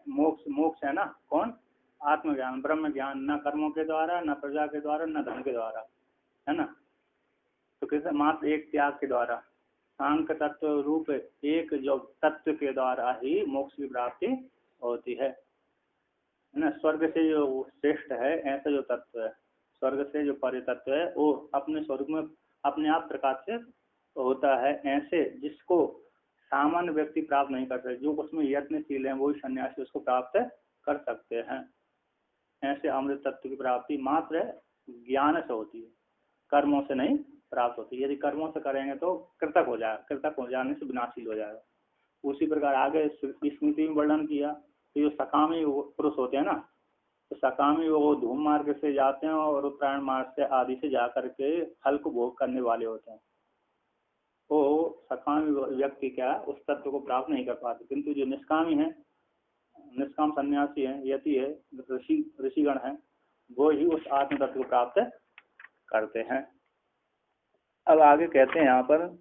मोक्ष मोक्ष है ना, कौन? आत्मज्ञान, ब्रह्म ज्ञान, न कर्मों के द्वारा, न प्रजा के द्वारा, न धन के द्वारा, है ना। तो किसे? मात्र एक त्याग के द्वारा, सांख्य तत्व रूप एक जो तत्व के द्वारा ही मोक्ष की प्राप्ति होती है ना। स्वर्ग से जो श्रेष्ठ है ऐसा जो तत्व है, स्वर्ग से जो परे तत्व है, वो अपने स्वर्ग में अपने आप प्रकाशित होता है, ऐसे जिसको सामान्य व्यक्ति प्राप्त नहीं कर सकते। जो उसमें यत्नशील है वही सन्यासी उसको प्राप्त कर सकते हैं। ऐसे अमृत तत्व की प्राप्ति मात्र ज्ञान से होती है, कर्मों से नहीं प्राप्त होती। यदि कर्मों से करेंगे तो कृतक हो जाएगा, कृतक हो जाने से विनाशील हो जाएगा। उसी प्रकार आगे स्मृति में वर्णन किया कि जो सकामी पुरुष होते हैं ना, तो सकामी वो धूम मार्ग से जाते हैं और उत्तरायण मार्ग से आदि से जा करके फल को भोग करने वाले होते हैं। वो सकामी व्यक्ति क्या उस तत्व को प्राप्त नहीं कर पाते, किंतु जो निष्कामी है, निष्काम सन्यासी है, यति है, ऋषिगण है, वो ही उस आत्म तत्व को प्राप्त करते हैं। अब आगे कहते हैं यहाँ पर,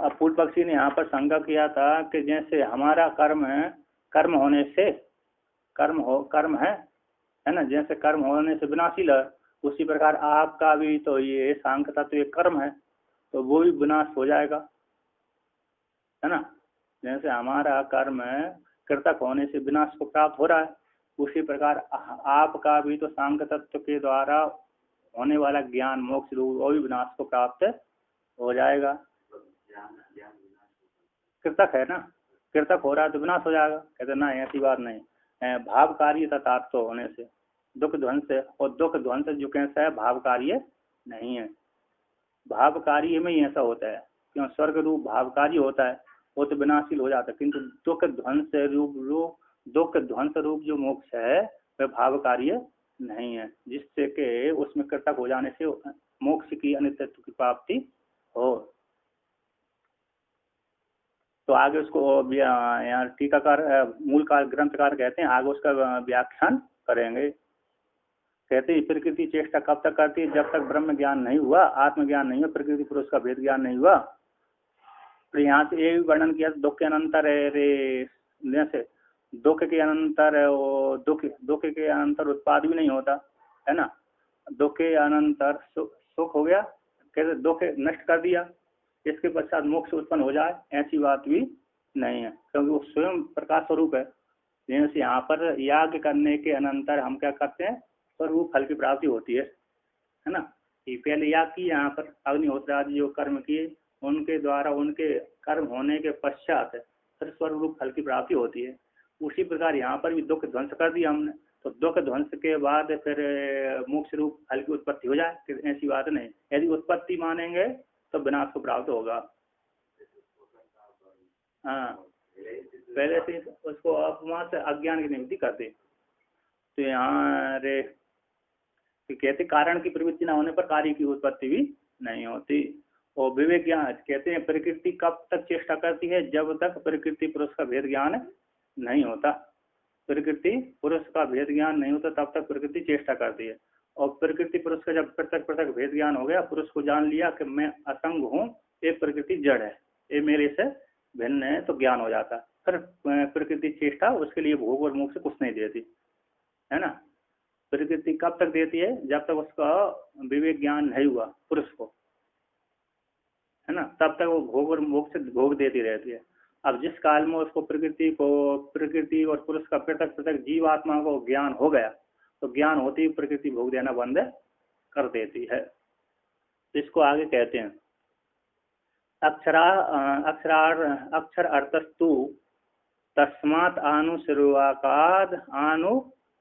अब पूर्व पक्षी ने यहाँ पर शंका किया था कि जैसे हमारा कर्म है, कर्म होने से कर्म है ना, जैसे कर्म होने से विनाशील है, उसी प्रकार आपका भी तो ये सांख्य तत्व एक कर्म है, तो वो भी विनाश हो जाएगा, है ना। जैसे हमारा कर्म कृतक होने से विनाश को प्राप्त हो रहा है, उसी प्रकार आपका भी तो सांख्य तत्व के द्वारा होने वाला ज्ञान मोक्ष रूप वो भी विनाश को प्राप्त हो जाएगा। कृतक है ना, कृतक हो रहा है तो विनाश हो जाएगा। कहते ना ऐसी बात नहीं है, भाव कार्य तथार्थ होने से दुख ध्वंस, और दुख ध्वंस जो कैसा है, भाव कार्य नहीं है। भाव कार्य में ही ऐसा होता है, क्यों? स्वर्ग रूप भाव कार्य होता है, वो तो विनाशील हो जाता है, किंतु दुख ध्वंस रूप जो मोक्ष है वह भाव कार्य नहीं है, जिससे कि उसमें कृतक हो जाने से मोक्ष की अनित्यत्व की प्राप्ति हो। तो आगे उसको यहाँ टीकाकार मूलकार ग्रंथकार कहते हैं, आगे उसका व्याख्यान करेंगे। कहते हैं प्रकृति चेष्टा कब तक करती है? जब तक ब्रह्म ज्ञान नहीं हुआ, आत्मज्ञान नहीं हुआ, प्रकृति पुरुष का भेद ज्ञान नहीं हुआ। तो यहाँ से ये भी वर्णन किया दुख के अनंतर रे, जैसे दुख के अनंतर दुख के अनंतर उत्पाद भी नहीं होता, है ना। दुख के अनंतर सुख हो गया, कैसे दुख नष्ट कर दिया, इसके पश्चात मोक्ष उत्पन्न हो जाए, ऐसी बात भी नहीं है, क्योंकि वो स्वयं प्रकाश स्वरूप है। जैसे यहाँ पर याग करने के अनंतर हम क्या करते हैं, स्वरूप फल की प्राप्ति होती है ना। ये पहले याग की, यहाँ पर अग्निहोत्र आदि जो कर्म किए उनके द्वारा उनके कर्म होने के पश्चात फिर स्वरूप फल की प्राप्ति होती है। उसी प्रकार यहाँ पर भी दुख ध्वंस कर दिया हमने, तो दुख ध्वंस के बाद फिर मोक्ष रूप फल की उत्पत्ति हो जाए, ऐसी बात नहीं। यदि उत्पत्ति मानेंगे तो विनाश को प्राप्त होगा। हाँ, पहले से उसको अपमान से अज्ञान की निवृत्ति करते। तो यहाँ रे कहते कारण की प्रवृत्ति न होने पर कार्य की उत्पत्ति भी नहीं होती। और विवेक ज्ञान कहते हैं प्रकृति कब तक चेष्टा करती है? जब तक प्रकृति पुरुष का भेद ज्ञान नहीं होता। प्रकृति पुरुष का भेद ज्ञान नहीं होता तब तक प्रकृति चेष्टा करती है। और प्रकृति पुरुष का जब पृथक पृथक भेद ज्ञान हो गया, पुरुष को जान लिया कि मैं असंग हूँ, ये प्रकृति जड़ है, ये मेरे से भिन्न है, तो ज्ञान हो जाता। फिर प्रकृति चेष्टा उसके लिए भोग और मोक्ष कुछ नहीं देती, है ना। प्रकृति कब तक देती है? जब तक उसका विवेक ज्ञान नहीं हुआ पुरुष को, है ना, तब तक वो भोग और मोक्ष भोग देती रहती है। अब जिस काल में उसको प्रकृति और पुरुष का पृथक पृथक जीवात्मा को ज्ञान हो गया, तो ज्ञान होते ही प्रकृति भोग देना बंद कर देती है। इसको आगे कहते हैं अक्षर अर्थस्तु तस्मात्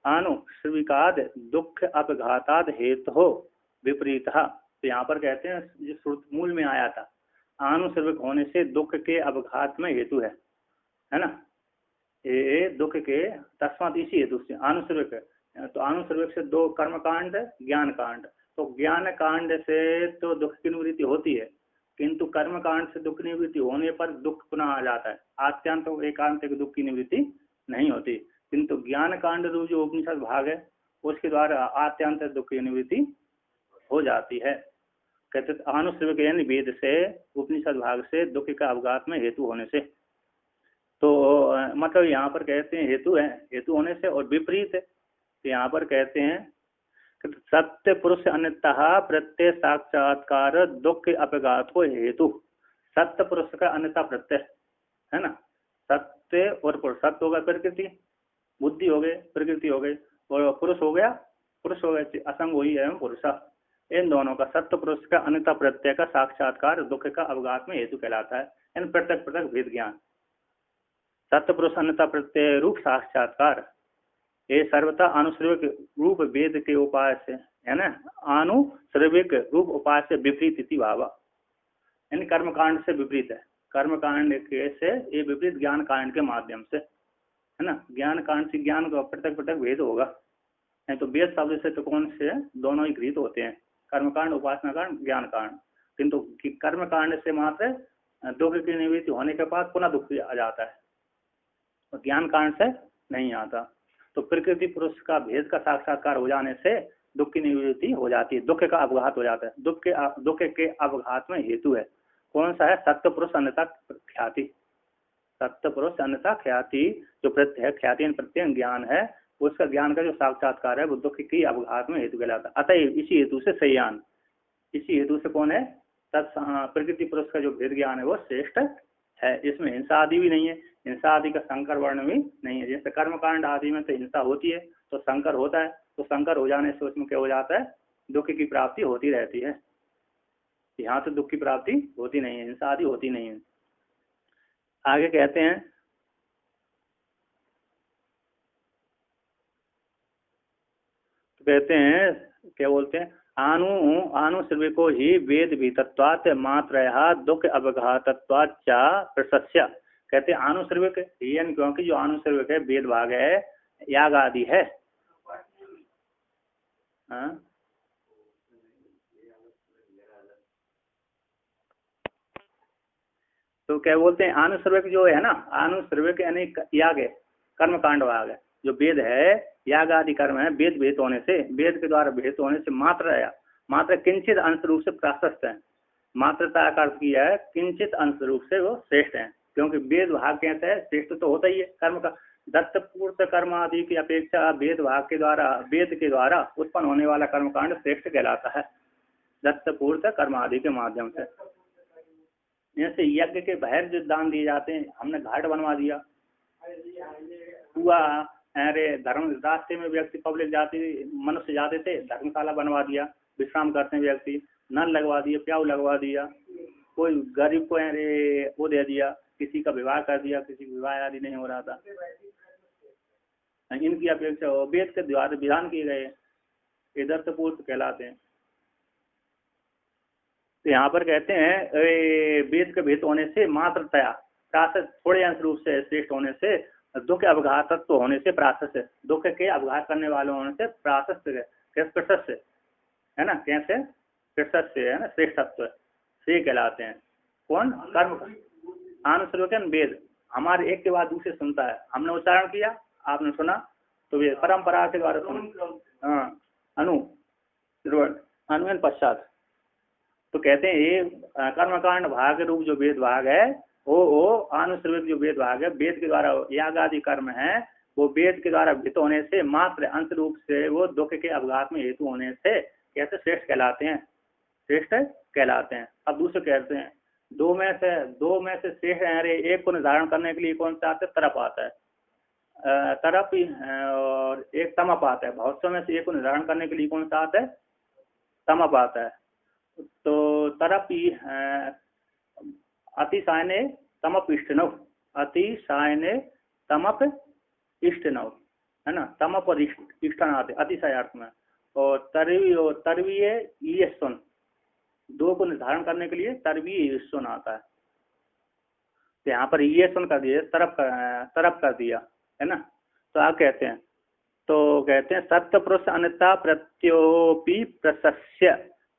आनुश्रविकाद दुख अपघाताद हेतु विपरीत। तो यहाँ पर कहते हैं जो श्रुत मूल में आया था, आनुश्रविक होने से दुख के अपघात में हेतु है ना। ये दुख के तस्मात् इसी हेतु से आनुश्रविक है। तो आनुश्रविक से दो कर्म कांड, ज्ञान कांड। तो ज्ञान कांड से तो दुख की निवृत्ति होती है, किंतु कर्म कांड से दुख निवृत्ति होने पर दुख पुनः आ जाता है। आत्यांत एकांतिक दुख की निवृत्ति नहीं होती, किंतु ज्ञान कांड रूप जो उपनिषद भाग है उसके द्वारा आत्यांत दुख की निवृत्ति हो जाती है। कहते आनुश्रविक यानी वेद से, उपनिषद भाग से दुख का अवघात में हेतु होने से। मतलब यहाँ पर कहते हैं हेतु है, हेतु होने से और विपरीत है। तो यहाँ पर कहते हैं कि सत्य पुरुष अन्यतः प्रत्यय साक्षात्कार दुख अपघात को हेतु। सत्य पुरुष का अन्यथा प्रत्यय है ना, सत्य और पुरुष। सत्य होगा प्रकृति, बुद्धि हो गई, प्रकृति हो गई, और पुरुष हो गया असंग वही एवं पुरुष। इन दोनों का सत्य पुरुष का अन्यथा प्रत्यय का साक्षात्कार दुख का अवघात में हेतु कहलाता है। इन पृथक पृथक भेद ज्ञान। सत्य पुरुष अन्यथा प्रत्यय रूप साक्षात्कार ये सर्वथा आनुश्रविक रूप वेद के उपाय से है ना, आनुश्रविक रूप उपाय से विपरीत इति भाव। यानी कर्म कांड से विपरीत है। कर्म कांड के से ये विपरीत ज्ञान कांड के माध्यम से है ना। ज्ञान कांड से ज्ञान का पृथक पृथक भेद होगा, नहीं तो वेद शब्द से तो कौन से दोनों ही गृहीत होते हैं, कर्म कांड, उपासना कांड, ज्ञान कांड। किंतु कर्म कांड से मात्र दुख की निवृत्ति होने के बाद पुनः दुख आ जाता है, और ज्ञान कांड से नहीं आता। तो प्रकृति पुरुष का भेद का साक्षात्कार हो जाने से दुख की निवृत्ति हो जाती है, दुख का अवघात हो जाता है। दुख के अवघात में हेतु है कौन सा है, सत्य पुरुष अन्यथा ख्याति। सत्य पुरुष अन्यथा ख्याति जो प्रत्यय ख्याति प्रत्यय ज्ञान है, उसका ज्ञान का जो साक्षात्कार है वो दुख की अवघात में हेतु कहलाता है। अतः इसी हेतु से सयान, इसी हेतु से कौन है, प्रकृति पुरुष का जो भेद ज्ञान है वो श्रेष्ठ है। इसमें हिंसा आदि भी नहीं है, हिंसा आदि का संकर वर्ण भी नहीं है। जैसे कर्म कांड आदि में तो हिंसा होती है तो संकर होता है, तो संकर हो जाने से उसमें क्या हो जाता है, दुख की प्राप्ति होती रहती है। यहाँ तो दुख की प्राप्ति होती नहीं है, हिंसा आदि होती नहीं है। आगे कहते हैं तो कहते हैं क्या बोलते हैं, आनुश्रविको ही वेद भीतत्वात् मात्रया दुख अवघातत्वात् च प्रशस्य। कहते हैं आनुश्रविक यानी क्योंकि जो आनुश्रविक है वेद भाग है, याग आदि है। हाँ तो क्या बोलते हैं आनुश्रविक जो है ना, आनुश्रविक यानी याग है, कर्म कांड भाग है। जो वेद है याग आदि कर्म है, वेद भेद होने से, वेद के द्वारा भेद होने से मात्र किंचित अंश रूप से प्राशस्त है। मात्रता का अर्थ किया है किंचित अंश रूप से वो श्रेष्ठ है, क्योंकि वेद भाग कहते हैं श्रेष्ठ तो होता ही है कर्म का। दत्तपूर्त कर्म आदि की अपेक्षा वेद भाग के द्वारा, वेद के द्वारा उत्पन्न होने वाला कर्मकांड श्रेष्ठ कहलाता है, दत्तपूर्त कर्म आदि के माध्यम से। जैसे यज्ञ के बाहर जो दान दिए जाते हैं, हमने घाट बनवा दिया, हुआ अरे धर्म रास्ते में व्यक्ति पब्लिक जाती, मनुष्य जाते थे, धर्मशाला बनवा दिया, विश्राम करते हैं व्यक्ति, नल लगवा दिया, प्याऊ लगवा दिया, कोई गरीब को अरे वो दे दिया, किसी का विवाह कर दिया, किसी का विवाह आदि नहीं हो रहा था, इनकी अपेक्षा वेद के द्वारा विधान किए गए ये दत्तपूर्त कहलाते हैं। तो यहाँ पर कहते हैं वेद के भेद होने से मात्रतया प्राशस्त, थोड़े अंश रूप से श्रेष्ठ होने से, दुख अवघातत्व होने से प्राशस्त, दुख के अवघात करने वाले होने से प्राशस्त प्रशस्त है ना, कैसे प्रशस्त है ना, श्रेष्ठत्व से कहलाते हैं। कौन, कर्म आनुश्रविक वेद हमारे एक के बाद दूसरे सुनता है, हमने उच्चारण किया आपने सुना, तो वे परंपरा के द्वारा सुन, हाँ अनुमान पश्चात। तो कहते हैं ये कर्मकांड भाग रूप जो वेद भाग है वो आनुश्रविक जो वेद भाग है, वेद के द्वारा याग आदि कर्म है, वो वेद के द्वारा भीत होने से मात्र अंश रूप से वो दुख के अवघात में हेतु होने से कैसे श्रेष्ठ कहलाते हैं, श्रेष्ठ कहलाते हैं। अब दूसरे कहते हैं दो में से श्रेष्ठ है, एक को निर्धारण करने के लिए कौन सा आता है, तरप आता है, तरप और एक तमप आता है। बहुत समय से एक को निर्धारण करने के लिए कौन सा आता है, तमप आता है। तो तरप अतिशायने तमप इष्टनव, अतिशायने तमप इष्टनव है ना, तमप और इष्टन आते अतिशय अर्थ में। और तरवीय ये सुन, दो को निर्धारण करने के लिए तरवीय सुन आता है। तो यहाँ पर ये सुन कर दिया, तरप कर दिया है ना। तो आप कहते हैं, तो कहते हैं सत्य पुरुष अन्यथा प्रत्योपि प्रशस्य,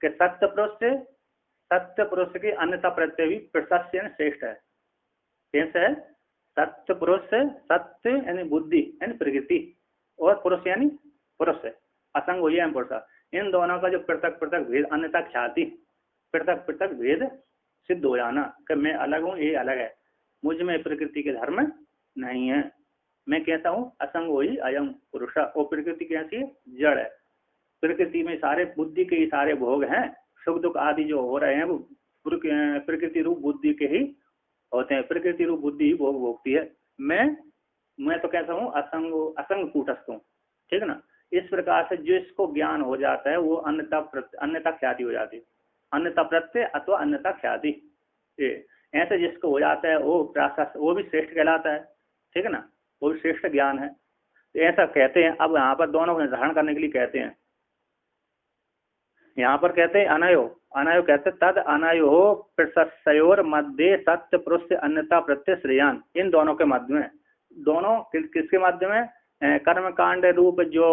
के सत्य पुरुष की अन्यथा प्रत्यय भी प्रशस्य श्रेष्ठ है। कैसे है, सत्य पुरुष, सत्य यानी बुद्धि यानी प्रकृति, और पुरुष यानी पुरुष है, असंग हो या पुरुष, इन दोनों का जो पृथक पृथक भेद अन्यथा ख्याति, पृथक पृथक भेद सिद्ध हो जाना कि मैं अलग हूँ ये अलग है, मुझ में प्रकृति के धर्म नहीं है। मैं कहता हूँ असंग वही अयम पुरुष, और प्रकृति कैसी है? जड़ है। प्रकृति में सारे बुद्धि के ही सारे भोग हैं, सुख दुख आदि जो हो रहे हैं वो प्रकृति रूप बुद्धि के ही होते हैं। प्रकृति रूप बुद्धि ही भोग भोगती है। मैं तो कहता हूँ असंग असंग कूटस्थ हूँ, ठीक है ना। इस प्रकार से जिसको ज्ञान हो जाता है वो अन्यथा ख्याति हो जाती है। अन्यथा प्रत्यय अथवा अन्यथा ख्याति, ये ऐसे जिसको हो जाता है वो भी श्रेष्ठ कहलाता है, ठीक है ना। वो भी श्रेष्ठ ज्ञान है, तो ऐसा कहते हैं। अब यहाँ पर दोनों को निर्धारण करने के लिए कहते हैं, यहाँ पर कहते हैं अनयो, अनयो कहते तद अनयो प्रशस्योर मध्य सत्य पुरुष से अन्यथा प्रत्यय श्रेयान। इन दोनों के मध्य में, दोनों किसके मध्य में? कर्म कांड रूप जो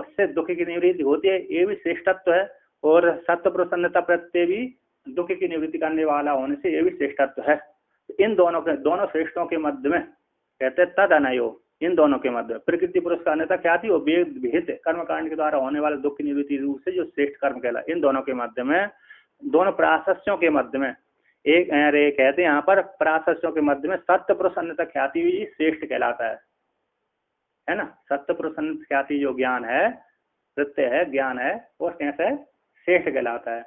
से दुख की निवृत्ति होती है ये भी श्रेष्ठत्व है, और सत्य पुरुष अन्यथा प्रत्यय भी दुख की निवृत्ति करने वाला होने से ये भी श्रेष्ठत्व है। इन दोनों श्रेष्ठों के मध्य में कहते तद अनयो, इन दोनों के मध्य प्रकृति पुरुष का अन्यथा ख्याति और भेद कर्म कांड के द्वारा होने वाले दुख की निवृत्ति रूप से जो श्रेष्ठ कर्म कहला, इन दोनों के मध्य में, दोनों प्राशस्यों के मध्य में एक अरे कहते हैं यहाँ पर प्राशस्यों के मध्य में सत्य पुरुष अन्यथा ख्याति भी श्रेष्ठ कहलाता है ना। सत्य पुरुष अन्यथा ख्याति जो ज्ञान है, प्रत्यय है, ज्ञान है, वो कैसे श्रेष्ठ कहलाता है।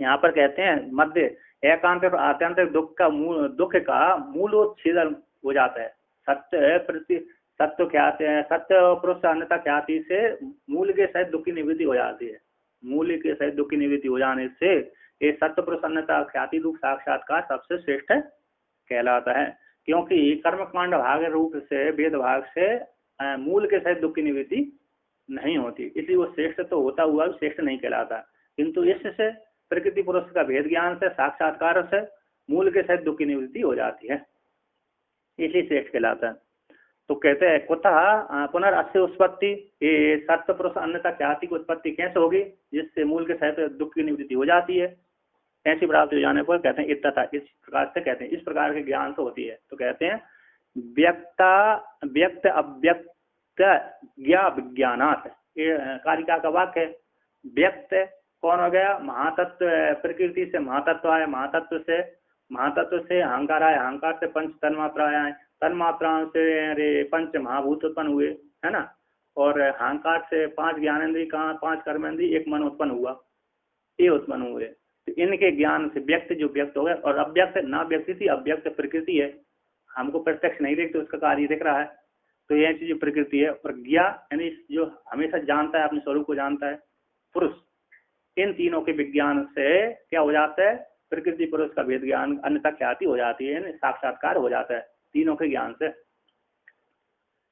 यहाँ पर कहते हैं मध्य एकांत और आत्यांतिक दुख का मूलोच्छेदन हो जाता है। सत्य ख्याति है, सत्य पुरुष अन्यथा ख्याति से मूल के सहित दुख की निवृत्ति हो जाती है। मूल के सहित दुख की निवृत्ति हो जाने से ये सत्य पुरुष अन्यथा ख्याति रूप साक्षात्कार सबसे श्रेष्ठ कहलाता है, क्योंकि कर्मकांड भाग रूप से भेद भाग से मूल के सहित दुख की निवृत्ति नहीं होती, इसलिए वो श्रेष्ठ तो होता हुआ भी श्रेष्ठ नहीं कहलाता। किंतु इससे प्रकृति पुरुष का भेद ज्ञान से साक्षात्कार से मूल के सहित दुख की निवृत्ति हो जाती है, इसलिए श्रेष्ठ कहलाता है। तो कहते हैं कुतः पुनर्अस्य उत्पत्ति, ये सत्य पुरुष अन्यथा ख्याति की उत्पत्ति कैसे होगी? जिससे मूल के सहित दुख की निवृत्ति हो जाती है। ऐसी प्राप्ति हो जाने पर कहते हैं इत्तथा, इस प्रकार से कहते हैं इस प्रकार के ज्ञान से होती है। तो कहते हैं व्यक्त अव्यक्त ज्ञा विज्ञानात्, ये कारिका का वाक्य है। व्यक्त कौन हो गया? महातत्व, प्रकृति से महातत्व आए, महातत्व से अहंकार आए, अहंकार से पंच तन्मात्राएं आए, तन्मात्राओं से पंच महाभूत उत्पन्न हुए, है ना। और अहंकार से 5 ज्ञानेंद्रिय, 5 कर्मेंद्रिय, 1 मन उत्पन्न हुआ, ये उत्पन्न हुए। तो इनके ज्ञान से व्यक्त जो व्यक्त हो गया, और अव्यक्त ना व्यक्ति थी, अव्यक्त प्रकृति है, हमको प्रत्यक्ष नहीं देखते, उसका कार्य दिख रहा है। तो यह चीज प्रकृति है। और ज्ञा यानी जो हमेशा जानता है, अपने स्वरूप को जानता है, पुरुष। इन तीनों के विज्ञान से क्या हो जाता है? प्रकृति पुरुष का भेद ज्ञान अन्यथा ख्याति हो जाती है, साक्षात्कार हो जाता है तीनों के ज्ञान से।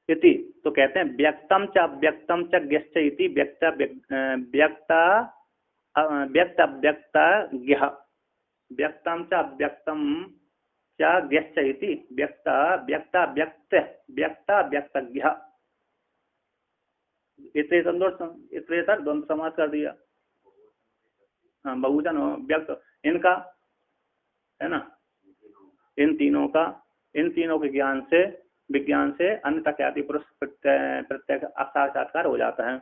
इति तो कहते हैं व्यक्तम च अव्यक्तम च ज्ञश्च इति व्यक्त अव्यक्त ज्ञः, व्यक्तम च अव्यक्तम च ज्ञश्च इति व्यक्त व्यक्त ज्ञः। इतरेतर द्वंद्व समास कर दिया, हाँ बहुवचन व्यक्त इनका, है ना। इन तीनों के ज्ञान से, विज्ञान से अन्यथा ख्याति पुरुष प्रत्यक्ष साक्षात्कार हो जाता है।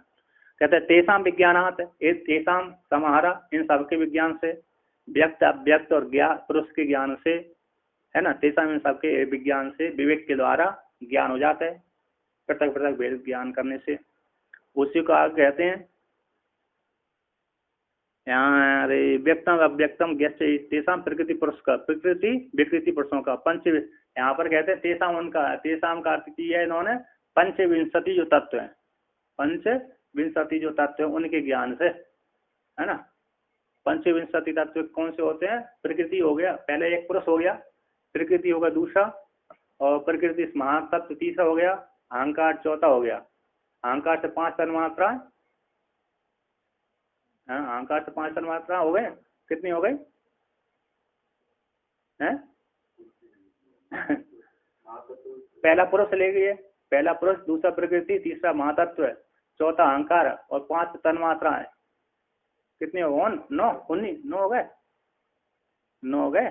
कहते हैं तेसाम विज्ञानात्, तेसाम समाहारा, इन सबके विज्ञान से, व्यक्त अव्यक्त और ज्ञा पुरुष के ज्ञान से, है ना। तेसाम इन सबके विज्ञान से विवेक के द्वारा ज्ञान हो जाता है, पृथक भेद ज्ञान करने से। उसी को आगे कहते हैं यहाँ व्यक्तम अव्यक्तम ज्ञश्च तेसाम प्रकृति पुरुष का, प्रकृति विकृति पुरुषों का पंच, यहाँ पर कहते हैं तेसाम, उनका, तेसाम का अर्थ किया है इन्होंने पंचविंशति जो तत्व है, पंचविंशति जो तत्व है उनके ज्ञान से, है ना। पंचविंशति तत्व कौन से होते हैं? प्रकृति हो गया, पहले एक पुरुष हो गया, प्रकृति होगा दूसरा, और प्रकृति महातत्व तीसरा हो गया, अहंकार चौथा हो गया। अहंकार से 5 तन्मात्रा, अहंकार से 5 तन्मात्रा हो गए, कितनी हो गई हैं? पहला पुरुष ले गए, पहला पुरुष, दूसरा प्रकृति, तीसरा महातत्व है, चौथा अहंकार और 5 तन्मात्रा है। कितने हो? 9 हो गए, 9 हो गए।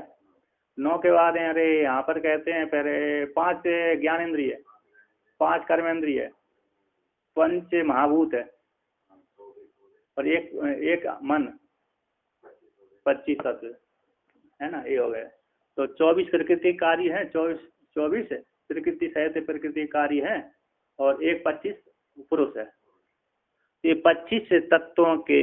9 के बाद अरे यहाँ पर कहते हैं पहले 5 ज्ञानेंद्रिय, 5 कर्मेंद्रिय, 5 महाभूत है, और एक मन, 25 तत्व, है ना। ये हो गए। तो 24 प्रकृति कार्य है, 24 प्रकृति सहित प्रकृति कार्य है और एक 25 पुरुष है। ये 25 तत्वों के,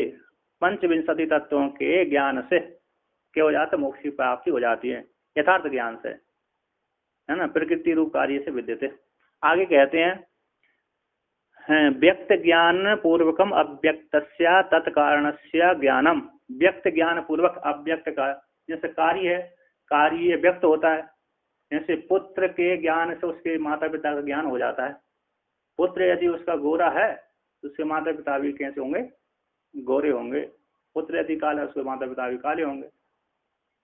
पंचविंशति तत्वों के ज्ञान से क्या हो जाता है? मोक्ष की प्राप्ति हो जाती है यथार्थ ज्ञान से, है ना, प्रकृति रूप कार्य से विद्यते। आगे कहते हैं व्यक्त ज्ञान पूर्वकम अव्यक्तस्या तत्कारणस्या ज्ञानम। व्यक्त ज्ञान पूर्वक अव्यक्त का, जैसे कार्य है, कार्य व्यक्त होता है, जैसे पुत्र के ज्ञान से उसके माता पिता का ज्ञान हो जाता है। पुत्र यदि उसका गोरा है तो उसके माता पिता भी कैसे होंगे? गोरे होंगे। पुत्र यदि काला है उसके माता पिता भी काले होंगे,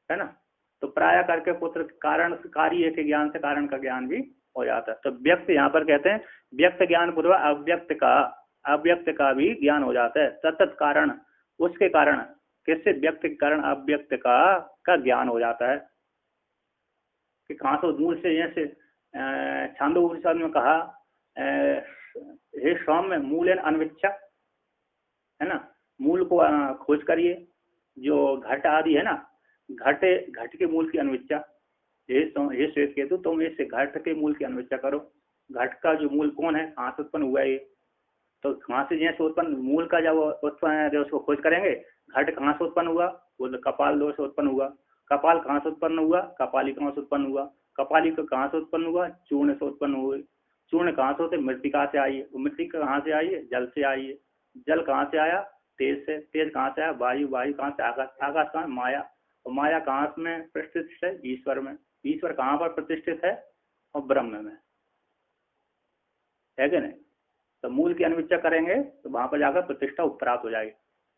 है ना। तो प्राय करके पुत्र कारण कार्य के ज्ञान से कारण का ज्ञान भी हो जाता है। तो व्यक्त यहाँ पर कहते हैं व्यक्त ज्ञान पूर्वक अव्यक्त का भी ज्ञान हो जाता है। तत्त कारण, उसके कारण, किससे? व्यक्त के कारण अव्यक्त का ज्ञान हो जाता है कि कहाँ तो दूर से, जैसे छांदोग्योपनिषद में कहा हे सौम्य मूलेन अन्विच्छा, है ना, मूल को खोज करिए। जो घट आदि है ना, घट के मूल की अन्विच्छा। हे श्वेत केतु, तुम इस घट के मूल की अन्विच्छा करो। घट का जो मूल कौन है, कहाँ से उत्पन्न हुआ है ये? तो कहाँ से जैसे उत्पन्न, मूल का जब उत्पन्न है उसको खोज करेंगे। घट कहाँ से उत्पन्न हुआ? वो कपाल दोष से उत्पन्न हुआ। कपाल कहाँ से उत्पन्न हुआ? कपाली कहाँ से उत्पन्न हुआ? कपाली को कहाँ से उत्पन्न हुआ? चूर्ण से उत्पन्न हुए। चूर्ण कहाँ से होते? मृतिका से आई है। मृतिका कहाँ से आई है? जल से आई है। जल कहाँ से आया? तेज से। तेज कहाँ से आया? वायु। वायु कहाँ से? आकाश। आकाश कहाँ? माया। और माया कहाँ में प्रतिष्ठित है? ईश्वर में। ईश्वर कहाँ पर प्रतिष्ठित है? और ब्रह्म में, है कि नहीं। तो मूल की अन्विच्छा करेंगे तो वहां पर जाकर प्रतिष्ठा प्राप्त हो जाएगी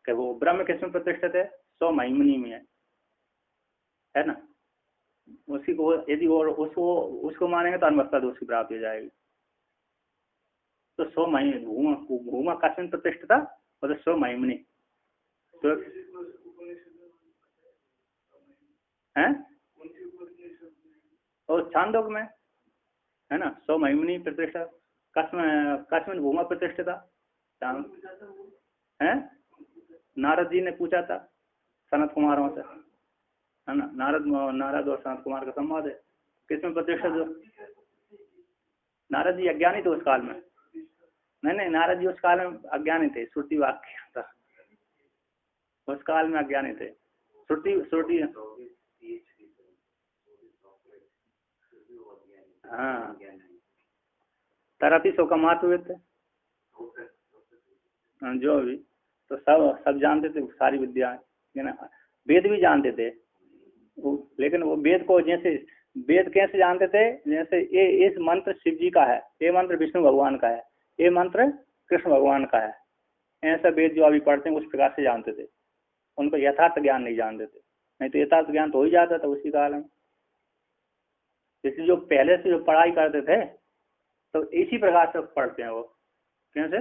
कि वो ब्रह्म किसमें प्रतिष्ठित है? सौ महिमनी में है ना। उसी को यदि और उसको मानेंगे तो अन्वस्ता दोष की प्राप्ति हो जाएगी। तो सौ महिमनी भूमा कस्मिन प्रतिष्ठिता? मतलब सौ महिमनी। तो है और छांदोग में, है ना, सौ महिमनी प्रतिष्ठा। कस्मिन भूमा प्रतिष्ठिता है। नारद जी ने पूछा था सनत कुमारों से, है ना। नारद और सनत कुमार का संवाद है। किसमें प्रतिष्ठित? नारद जी अज्ञानी थे उस काल में। नहीं, नारद जी उस काल में अज्ञानी थे। श्रुति वाक्य था, उस काल में अज्ञानी थे। श्रुति हाँ, तरती सो का मातृ थे जो भी। तो सब जानते थे सारी विद्या, वेद भी जानते थे। लेकिन वो वेद को, जैसे वेद कैसे जानते थे? जैसे ये इस मंत्र शिव जी का है, ये मंत्र विष्णु भगवान का है, ये मंत्र कृष्ण भगवान का है, ऐसा वेद जो अभी पढ़ते हैं उस प्रकार से जानते थे। उनको यथार्थ ज्ञान नहीं जानते थे। नहीं तो यथार्थ ज्ञान तो हो ही जाता था उसी काल में। इसलिए जो पहले से जो पढ़ाई करते थे तो इसी प्रकार से पढ़ते हैं वो। कैसे?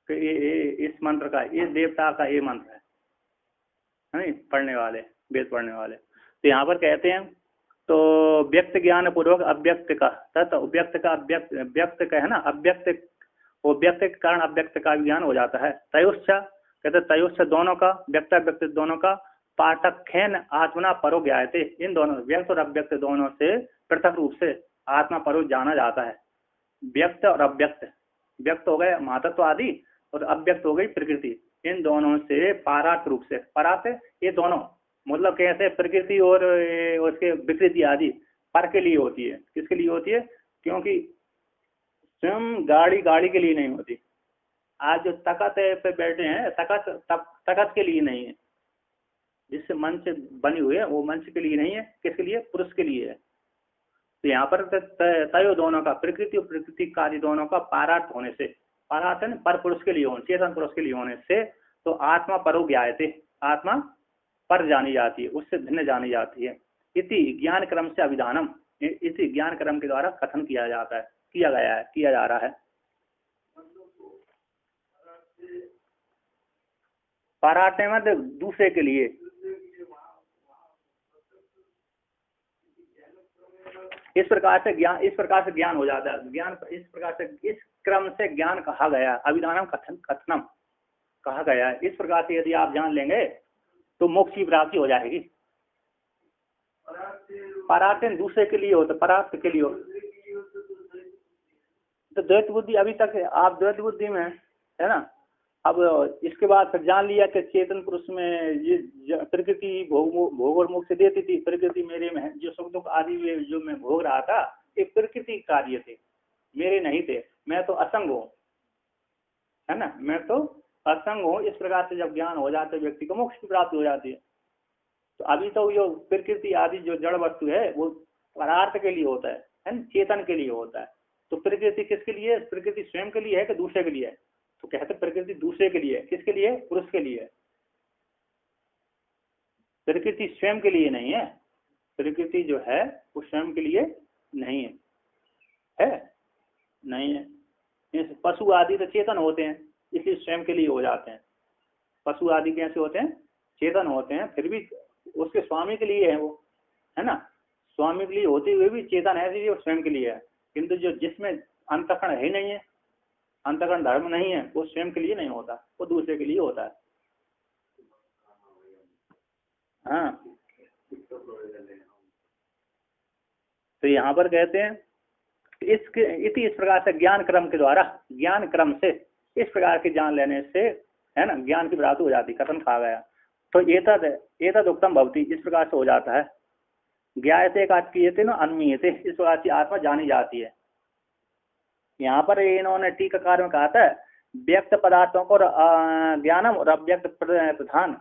कि ये इस मंत्र का, ये देवता का ये मंत्र है नहीं, पढ़ने वाले, वेद पढ़ने वाले। तो यहाँ पर कहते हैं तो व्यक्त ज्ञान पूर्वक अव्यक्त का, तथा व्यक्त का व्यक्त का है ना, अव्यक्त, वो व्यक्त के कारण अव्यक्त का ज्ञान हो जाता है। तयोश्च कहते तयोश्च दोनों का, व्यक्त अव्यक्त दोनों का पाठख्यन आत्मना परो ज्ञायते। इन दोनों व्यक्त और अव्यक्त दोनों से पृथक रूप से आत्मा परो जाना जाता है। व्यक्त और अव्यक्त, व्यक्त हो गए महातत्व आदि और अव्यक्त हो गई प्रकृति। इन दोनों से पारार्थ रूप से, परार्थ ये दोनों मतलब कैसे? प्रकृति और उसके विकृति आदि पर के लिए होती है। किसके लिए होती है? क्योंकि स्वयं गाड़ी के लिए नहीं होती। आज जो तखत पे बैठे हैं, तखत के लिए नहीं है। जिससे मंच बनी हुई है वो मंच के लिए नहीं है, किसके लिए? पुरुष के लिए है। तो यहाँ पर तय दोनों का, प्रकृति और प्रकृति कार्य दोनों का पारार्थ होने से, पारार्थ है पर पुरुष के लिए होने, चेतन पुरुष के लिए होने से तो आत्मा परो ज्ञायते, आत्मा पर जानी जाती है, उससे भिन्न जानी जाती है। इति ज्ञान क्रम से अभिधानम, इसी ज्ञान क्रम के द्वारा कथन किया जाता है, किया गया है, किया जा रहा है। पारार्थ में दूसरे के लिए, इस प्रकार से ज्ञान हो जाता है। ज्ञान इस प्रकार से, इस क्रम से ज्ञान कहा गया, अभिधानम कथनम कहा गया है। इस प्रकार से यदि आप जान लेंगे तो मोक्ष की प्राप्ति हो जाएगी। परार्थ दूसरे के लिए होता, परार्थ के लिए तो द्वैत बुद्धि अभी तक है, आप द्वैत बुद्धि में है ना। अब इसके बाद फिर जान लिया कि चेतन पुरुष में ये प्रकृति भोग और मोक्ष देती थी, प्रकृति मेरे में है, जो सुख दुख आदि जो मैं भोग रहा था ये प्रकृति कार्य थे, मेरे नहीं थे, मैं तो असंग हूँ, है ना, मैं तो असंग हूँ। इस प्रकार से जब ज्ञान हो जाता है व्यक्ति को मोक्ष की प्राप्ति हो जाती है। तो अभी तो जो प्रकृति आदि जो जड़ वस्तु है वो पदार्थ के लिए होता है ना, चेतन के लिए होता है। तो प्रकृति किसके लिए, प्रकृति स्वयं के लिए है कि दूसरे के लिए है? तो कहते प्रकृति दूसरे के लिए है। किसके लिए? पुरुष के लिए। प्रकृति स्वयं के लिए नहीं है, प्रकृति जो है वो स्वयं के लिए नहीं है नहीं है। इस पशु आदि तो चेतन होते हैं, इसलिए स्वयं के लिए हो जाते हैं। पशु आदि कैसे होते हैं? चेतन होते हैं, फिर भी उसके स्वामी के लिए है वो, है ना, स्वामी के लिए होते हुए भी चेतन है, इसलिए वो स्वयं के लिए है। किंतु जो जिसमें अंतःकरण है नहीं है, अंतःकरण धर्म नहीं है, वो स्वयं के लिए नहीं होता, वो दूसरे के लिए होता है। हाँ, तो यहाँ पर कहते हैं इस प्रकार से ज्ञान क्रम के द्वारा, ज्ञान क्रम से इस प्रकार के जान लेने से, है ना, ज्ञान की प्राप्ति हो जाती, कथन खा गया। तो एतद उत्तम भवती, इस प्रकार से हो जाता है। ज्ञायते का किए ना अन्मीयते, इस प्रकार से आत्मा जानी जाती है। यहाँ पर इन्होंने टीकाकार में कहा था व्यक्त पदार्थों को ज्ञानम और अव्यक्त प्रधान,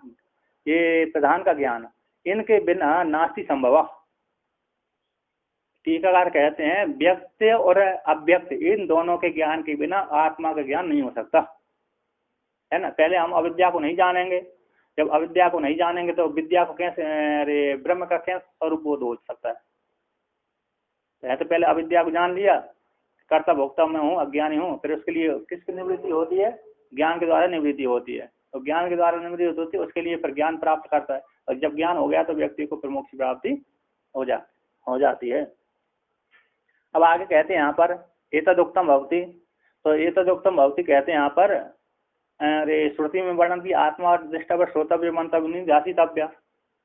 ये प्रधान का ज्ञान, इनके बिना नास्ति संभव। टीकाकार कहते हैं व्यक्त और अव्यक्त इन दोनों के ज्ञान के बिना आत्मा का ज्ञान नहीं हो सकता, है ना। पहले हम अविद्या को नहीं जानेंगे, जब अविद्या को नहीं जानेंगे तो विद्या को कैसे, अरे ब्रह्म का कैसे स्वरूप बोध हो सकता है? तो पहले अविद्या को जान लिया, कर्ता भोक्ता में हूँ, अज्ञानी हूँ, फिर उसके लिए किसकी निवृत्ति होती है? ज्ञान के द्वारा निवृत्ति होती है। तो ज्ञान के द्वारा निवृत्ति होती है, उसके लिए फिर ज्ञान प्राप्त करता है, और जब ज्ञान हो गया तो व्यक्ति को फिर मोक्ष प्राप्ति हो जाती है। अब आगे कहते हैं यहाँ पर एतदुक्तम भवति, तो एतदुक्तम भवति कहते हैं यहाँ पर, अरे श्रुति में वर्णन की आत्मा और दृष्टव्य श्रोतव्य मंतव्य निध्यासितव्य,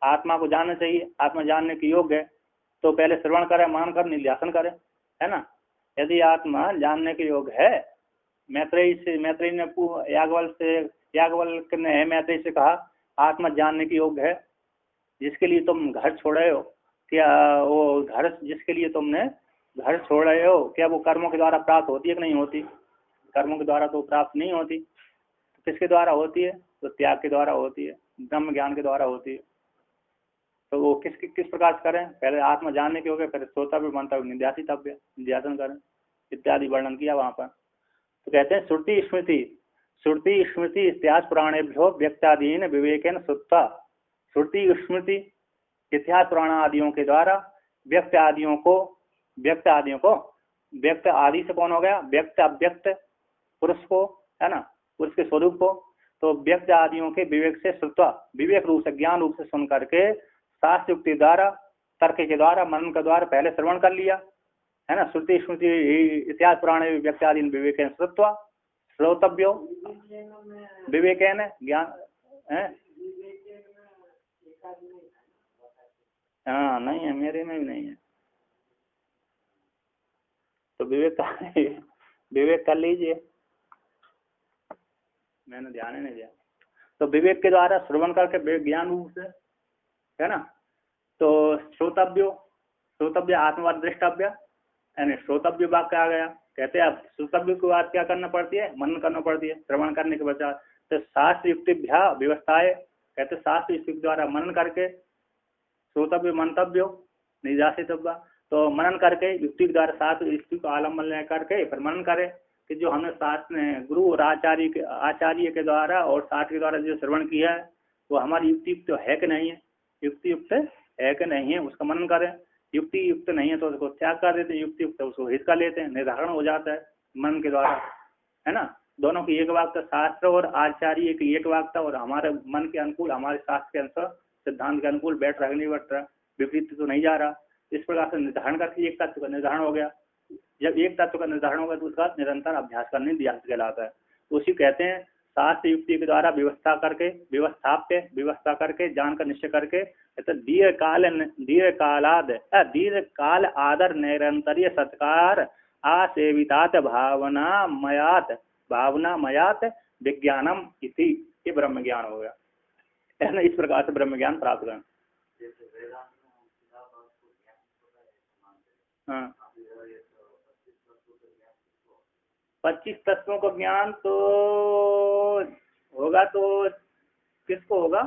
आत्मा को जानना चाहिए, आत्मा जानने के योग्य है, तो पहले श्रवण करे, मान कर निध्यासन करे, है ना। यदि आत्मा जानने के योग्य है, मैत्रेयी ने याज्ञवल्क्य ने मैत्रेयी से कहा आत्मा जानने के योग्य है, जिसके लिए तुम घर छोड़ रहे हो, क्या वो घर जिसके लिए तुमने घर छोड़ रहे हो, क्या वो कर्मों के द्वारा प्राप्त होती है कि नहीं होती? कर्मों के द्वारा तो प्राप्त नहीं होती, तो किसके द्वारा होती है? तो त्याग के द्वारा होती है, ब्रह्म ज्ञान के द्वारा होती है। तो वो किस प्रकार से करें? पहले आत्मा जानने के हो गए, फिर श्रोतव्य मंतव्य निध्यासन करें, इत्यादि वर्णन किया वहां पर। तो कहते हैं श्रुति स्मृति इतिहास पुराणेभ्यो व्यक्तादीन विवेकेन श्रुत्वा, श्रुति स्मृति इतिहास पुराण आदियों के द्वारा व्यक्त आदि से कौन हो गया? व्यक्त अव्यक्त पुरुष को, है ना, पुरुष के स्वरूप को। तो व्यक्त आदियों के विवेक से श्रुत्वा, विवेक रूप से ज्ञान रूप से सुन करके शास्त्र युक्ति द्वारा, तर्क के द्वारा, मनन के द्वारा पहले श्रवण कर लिया, है ना। श्रुति स्मृति इतिहास पुराण व्यक्त आदि विवेकेन श्रुत्वा, श्रोतव्यो विवेकेन ज्ञान है। हाँ नहीं है, मेरे में भी नहीं है, तो विवेक कर लीजिए, मैंने ध्यान ही नहीं दिया। तो विवेक के द्वारा श्रवण करके ज्ञान रूप से, है ना। तो श्रोतव्य आत्मवाद दृष्टव्य, यानी श्रोतव्य वाक्य आ गया। कहते हैं अब श्रोतव्य की बात क्या करना पड़ती है? मनन करना पड़ती है, श्रवण करने के पश्चात। तो शास्त्र युक्तिभ्या व्यवस्थाएं, कहते शास्त्र युक्ति द्वारा मनन करके, श्रोतव्य मंतव्यो निध्यासितव्य, तो मनन करके युक्ति के द्वारा शास्त्र युक्ति को आलम्बन करके फिर मनन करे कि जो हमने शास्त्र ने गुरु और आचार्य के द्वारा और शास्त्र के द्वारा जो श्रवण किया है वो हमारी युक्ति युक्त है कि नहीं है, युक्ति युक्त है कि नहीं है, उसका मनन करें। युक्ति युक्त नहीं है तो उसको त्याग कर देते हैं, युक्ति युक्त उसको हित कर लेते हैं, निर्धारण हो जाता है मन के द्वारा, है ना। दोनों की एक वाक्यता, शास्त्र और आचार्य की एक वाक्यता, और हमारे मन के अनुकूल, हमारे शास्त्र के अनुसार, सिद्धांत के अनुकूल बैठ रहा नहीं बैठ रहा, विपरीत तो नहीं जा रहा। इस प्रकार से निर्धारण करके एक तत्व का निर्धारण हो गया। जब एक तत्व का निर्धारण होगा तो उसका निरंतर अभ्यास करने अभ्यास कहलाता है। तो उसी कहते हैं शास्त्र युक्ति के द्वारा व्यवस्था करके जान कर निश्चय करके, दीर्घ काल आदर निरंतरीय सत्कार आसेवितात भावना मयात विज्ञानम इति, ये ब्रह्म ज्ञान हो गया है ना। इस प्रकार से ब्रह्म ज्ञान प्राप्त करें। हाँ, 25 तत्वों का ज्ञान तो होगा, तो किसको होगा?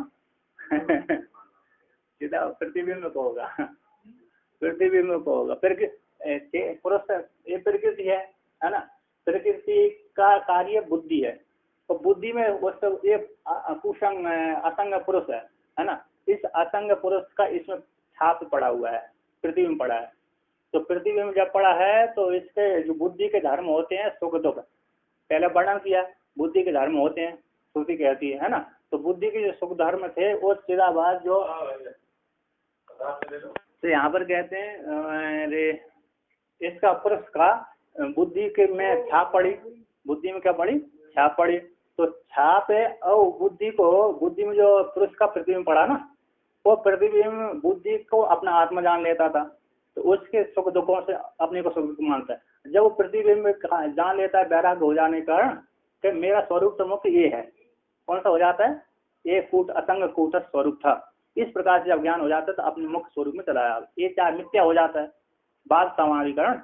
सीधा प्रतिबिंब को होगा, प्रतिबिंब को होगा। फिर पुरुष ये प्रकृति है ना। प्रकृति का कार्य बुद्धि है, तो बुद्धि में वो सब ये कुसंग असंग पुरुष है ना। इस असंग पुरुष का इसमें छाप पड़ा हुआ है, प्रतिबिंब पड़ा है। तो प्रतिबिंब जब पड़ा है तो इसके जो बुद्धि के धर्म होते हैं सुख दुख, पहले वर्णन किया, बुद्धि के धर्म होते हैं, श्रुति कहती है ना। तो बुद्धि के जो सुख धर्म थे वो चिदाभास जो, तो यहाँ पर कहते हैं रे इसका पुरुष का बुद्धि के में छाप पड़ी, बुद्धि में क्या पड़ी? छाप पड़ी। तो छाप है और बुद्धि में जो पुरुष का प्रतिबिंब पड़ा ना, वो प्रतिबिंब बुद्धि को अपना आत्मा जान लेता था, तो उसके सुख दुखों से अपने को सुख दुख मानता है। जब वो प्रतिबिंब जान लेता है वैराग्य हो जाने का कि मेरा स्वरूप तो मुख्य ये है, कौन सा हो जाता है? ये कूट असंग कूट स्वरूप था। इस प्रकार से जब ज्ञान हो जाता है तो अपने मुख्य स्वरूप में चला जाता है। ये चाहे मिथ्या हो जाता है बाद समाधिकरण,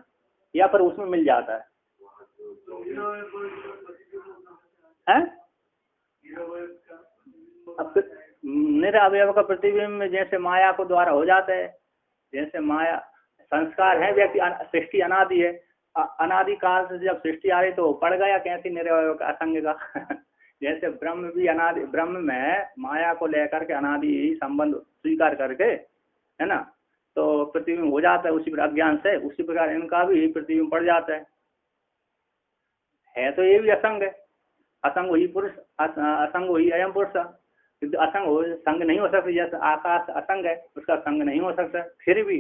या फिर उसमें मिल जाता है। अब निरअवयव का प्रतिबिंब जैसे माया को द्वारा हो जाता है, जैसे माया संस्कार है, व्यक्ति सृष्टि अनादि है, अनादि काल से जब सृष्टि आ रही तो पड़ गया कैसे निरअवयव का असंग का। जैसे ब्रह्म भी अनादि, ब्रह्म में माया को लेकर के अनादि संबंध स्वीकार करके है ना, तो प्रतिबिंब हो जाता है उसी प्रकार अज्ञान से। उसी प्रकार इनका भी प्रतिबिंब पड़ जाता है तो ये भी असंग है। असंग वही पुरुष, असंग वही अयम पुरुष, किंतु असंग हो संग नहीं हो सकता। जैसे आकाश असंग है, उसका संग नहीं हो सकता। फिर भी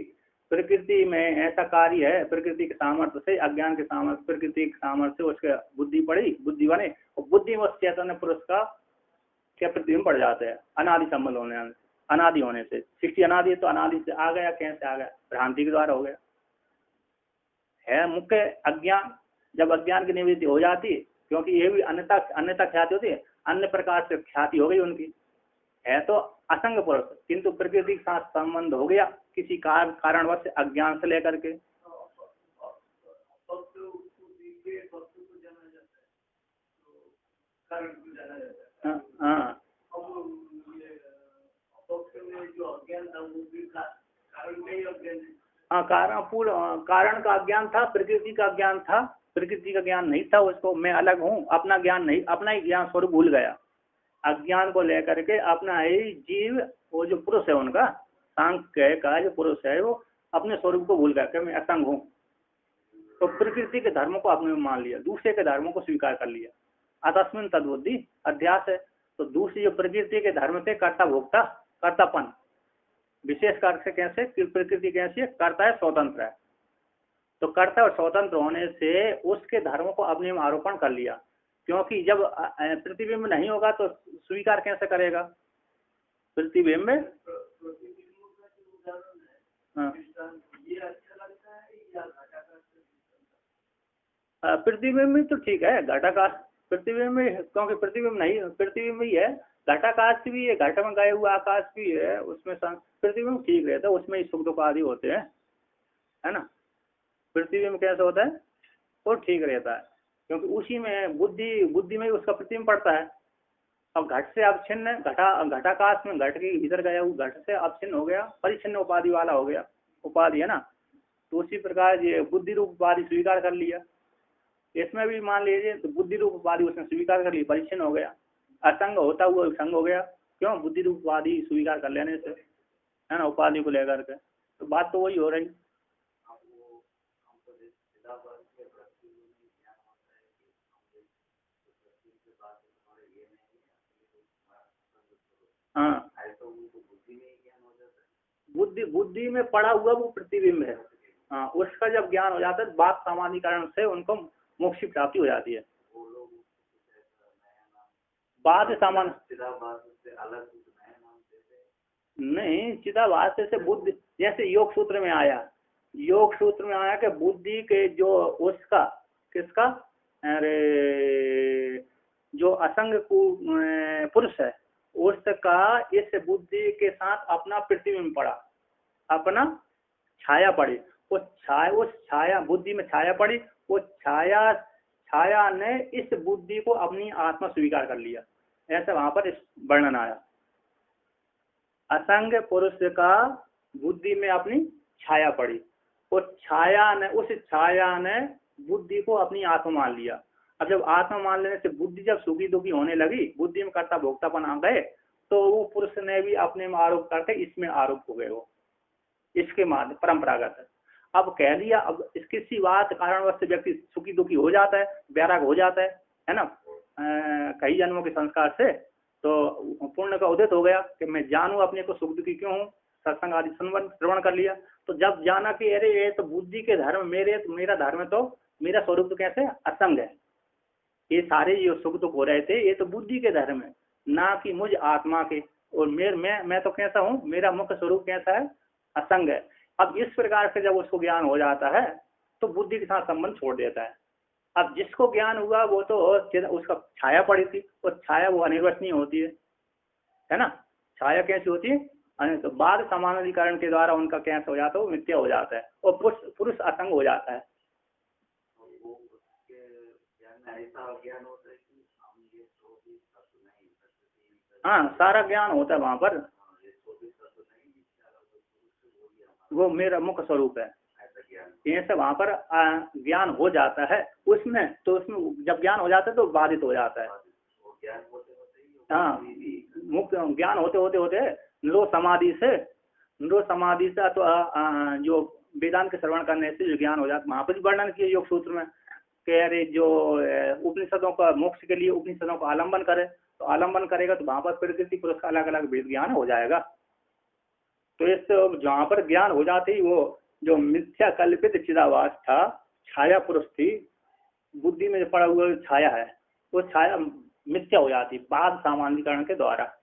प्रकृति में ऐसा कार्य है, प्रकृति के सामर्थ्य से, अज्ञान के सामर्थ्य, प्रकृति के सामर्थ्य से उसके बुद्धि पड़ी, बुद्धि बने, और बुद्धि में उस चैतन्य पुरुष का क्या प्रतिबिंब पड़ जाता है अनादि संबंध होने, अनादि होने से। सृष्टि अनादि तो अनादि से आ गया, कैसे आ गया? भ्रांति के द्वारा हो गया है। मुख्य अज्ञान, जब अज्ञान की निवृत्ति हो जाती, क्योंकि ये भी अन्यथा ख्याति होती है, अन्य प्रकार से ख्याति हो गई उनकी, है तो असंग पुरुष, किंतु प्रकृति के साथ संबंध हो गया किसी कारणवश अज्ञान से लेकर के। हाँ, हाँ, कारण का अज्ञान था, प्रकृति का ज्ञान था। प्रकृति का ज्ञान नहीं था उसको, मैं अलग हूँ, अपना ज्ञान नहीं, अपना ही ज्ञान स्वरूप भूल गया। अज्ञान को लेकर के अपना ही जीव, वो जो पुरुष है उनका सांख्य का जो पुरुष है, वो अपने स्वरूप को भूल गया कि मैं असंग हूँ। तो प्रकृति के धर्मों को अपने में मान लिया, दूसरे के धर्मों को स्वीकार कर लिया। अतस्मिन तद्बुद्धि अध्यास है। तो दूसरी जो प्रकृति के धर्म थे कर्ता भोक्ता, कर्तापन, विशेष कार्य से कैसे प्रकृति कैसी है? कर्ता है, स्वतंत्र है। तो कर्ता और स्वतंत्र होने से उसके धर्मों को अपने में आरोपण कर लिया, क्योंकि जब प्रतिबिंब नहीं होगा तो स्वीकार कैसे करेगा? प्रतिबिंब में प्रतिबिंब में तो ठीक है, घटाकाश प्रतिबिंब में, क्योंकि प्रतिबिंब नहीं, प्रतिबिंब ही है। घटाकाश भी है, घट में गए हुआ आकाश भी है, उसमें प्रतिबिंब ठीक रहता है, उसमें ही सुख दुख आदि होते हैं, है ना। प्रतिबिंब कैसा होता है? वो ठीक रहता है, क्योंकि उसी में बुद्धि में उसका प्रतिबिंब पड़ता है। अब घट से अवच्छिन्न, घटाकाश में घट के भीतर गया, वो घट से अवच्छिन्न हो गया, परिच्छिन्न उपाधि वाला हो गया, उपाधि है ना। तो उसी प्रकार ये बुद्धि रूप उपाधि स्वीकार कर लिया, इसमें भी मान लीजिए तो बुद्धि रूप उपाधि उसने स्वीकार कर ली, परिच्छिन्न हो गया, असंग होता हुआ संग हो गया। क्यों? बुद्धि रूप उपाधि स्वीकार कर लेने से, है ना, उपाधि को लेकर के। तो बात तो वही हो रही। हाँ, बुद्धि में पड़ा हुआ वो प्रतिबिंब है। हाँ, उसका जब ज्ञान हो जाता है बात सामान्यकरण से उनको मोक्ष की प्राप्ति हो जाती है। बात सामान्य नहीं, चिदाभास से बुद्धि, जैसे योग सूत्र में आया योग सूत्र में आया कि बुद्धि के जो उसका किसका, अरे जो असंग पुरुष है उसका इस बुद्धि के साथ अपना प्रतिबिंब पड़ा, अपना छाया पड़ी। उस छाया बुद्धि में छाया पड़ी, वो छाया ने इस बुद्धि को अपनी आत्मा स्वीकार कर लिया, ऐसा वहां पर वर्णन आया। असंग पुरुष का बुद्धि में अपनी छाया पड़ी, उस छाया ने बुद्धि को अपनी आत्मा मान लिया। अब जब आत्मा मान लेने से बुद्धि जब सुखी दुखी होने लगी, बुद्धि में कर्ता भोक्तापन आ गए, तो वो पुरुष ने भी अपने में आरोप करके इसमें आरोप हो गए, वो इसके माध्यम परंपरागत। अब कह लिया, अब इसकी सी बात कारणवश से व्यक्ति सुखी दुखी हो जाता है, वैराग हो जाता है ना, कई जन्मों के संस्कार से। तो पुण्य का उदित हो गया कि मैं जानूं अपने को सुख दुखी क्यों हूँ, सत्संग आदि श्रवण कर लिया। तो जब जाना कि अरे ये तो बुद्धि के धर्म, मेरा धर्म तो मेरा स्वरूप तो कैसे असंग है, ये सारे जो सुख दुख हो रहे थे ये तो बुद्धि के धर्म है, ना कि मुझ आत्मा के। और मैं तो कैसा हूँ, मेरा मुख्य स्वरूप कैसा है, असंग है। अब इस प्रकार से जब उसको ज्ञान हो जाता है तो बुद्धि के साथ संबंध छोड़ देता है। अब जिसको ज्ञान हुआ वो तो उसका छाया पड़ी थी, और छाया वो अनिर्वचनीय होती है ना। छाया कैसी होती है, तो बाद समानाधिकरण के द्वारा उनका कैसे हो जाता है, वो मिथ्या हो जाता है, और पुरुष असंग हो जाता है। हाँ, सारा ज्ञान होता है वहां पर, वो मेरा मुख्य स्वरूप है, ये सब वहां पर ज्ञान हो जाता है उसमें। तो उसमें जब ज्ञान हो जाता है तो बाधित हो जाता है। हाँ, मुख्य ज्ञान होते निरोध समाधि से तो जो वेदांत के श्रवण करने से जो ज्ञान हो जाता है, वहां पर भी वर्णन किया योग सूत्र में कि अरे जो उपनिषदों का मोक्ष के लिए उपनिषदों का आलम्बन करे, तो आलम्बन करेगा तो वहां पर प्रकृति पुरुष का अलग अलग वेद ज्ञान हो जाएगा। तो इस जहाँ पर ज्ञान हो जाते ही वो जो मिथ्या कल्पित चिदाभास था, छाया पुरुष थी, बुद्धि में पड़ा हुआ छाया है, वो छाया मिथ्या हो जाती बाद सामान्यीकरण के द्वारा।